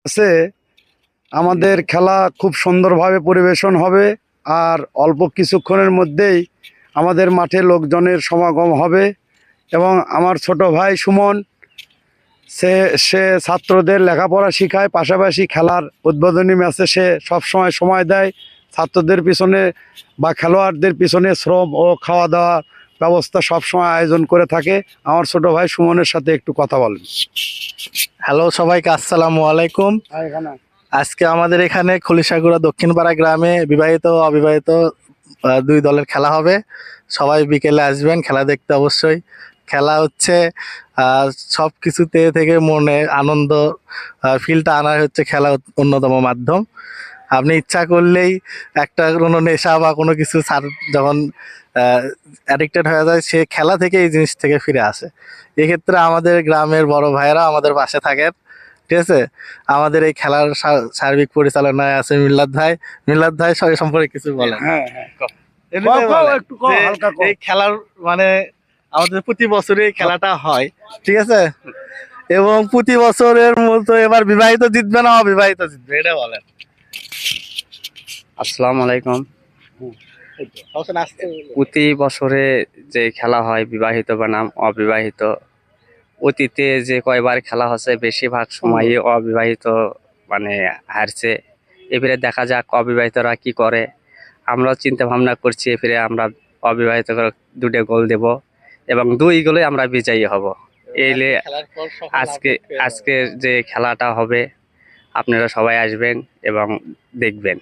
আছে আমাদের খেলা খুব সুন্দরভাবে পরিবেশন হবে। আর অল্প কিছুক্ষণের মধ্যেই আমাদের মাঠে লোকজনের সমাগম হবে এবং আমার ছোট ভাই সুমন সে সে ছাত্রদের লেখাপড়া শেখায়, পাশাপাশি খেলার উদ্বোধনী ম্যাচে সে সবসময় সময় দেয়। ছাত্রদের পিছনে বা খেলোয়াড়দের পিছনে শ্রম ও খাওয়া দাওয়া ব্যবস্থা সবসময় আয়োজন করে থাকে। আমার ছোট ভাই সুমনের সাথে একটু কথা বলেন। হ্যালো সবাইকে, আসসালামু আলাইকুম। আজকে আমাদের এখানে খলিশাগুড়া দক্ষিণপাড়া গ্রামে বিবাহিত ও অবিবাহিত দুই দলের খেলা হবে। সবাই বিকেলে আসবেন খেলা দেখতে অবশ্যই। খেলা হচ্ছে সব কিছুতে থেকে মনে আনন্দ ফিলটা আনার হচ্ছে খেলা অন্যতম মাধ্যম। আপনি ইচ্ছা করলেই একটা কোনো নেশা বা কোনো কিছু যখন অ্যাডিক্টেড হয়ে যায়, সে খেলা থেকে এই জিনিস থেকে ফিরে আসে। এক্ষেত্রে আমাদের গ্রামের বড় ভাইয়েরা আমাদের পাশে থাকেন, ঠিক আছে। আমাদের এই খেলার সার্বিক পরিচালনায় আছে মিল্লাত ভাই। মিল্লাত ভাই সবাই সম্পর্কে কিছু বলেন। হ্যাঁ হ্যাঁ, এমনিতেই বলেন একটু কও, যে হালকা কও। এই খেলার মানে আমাদের প্রতি বছরই খেলাটা হয়, ঠিক আছে। এবং প্রতি বছরের মতো এবার বিবাহিত জিতবে না অবিবাহিত জিতবে, এটা বলেন। আসসালামু আলাইকুম। প্রতি বছরে যে খেলা হয় বিবাহিত বনাম অবিবাহিত, অতীতে যে কয়বার খেলা হচ্ছে বেশিরভাগ সময়ই অবিবাহিত মানে হারছে। এবারে দেখা যাক অবিবাহিতরা কি করে। আমরাও চিন্তা ভাবনা করছি এবারে আমরা অবিবাহিত দুটো গোল দেব এবং দুই গোলে আমরা বিজয়ী হব। এইলে আজকে আজকের যে খেলাটা হবে আপনারা সবাই আসবেন এবং দেখবেন।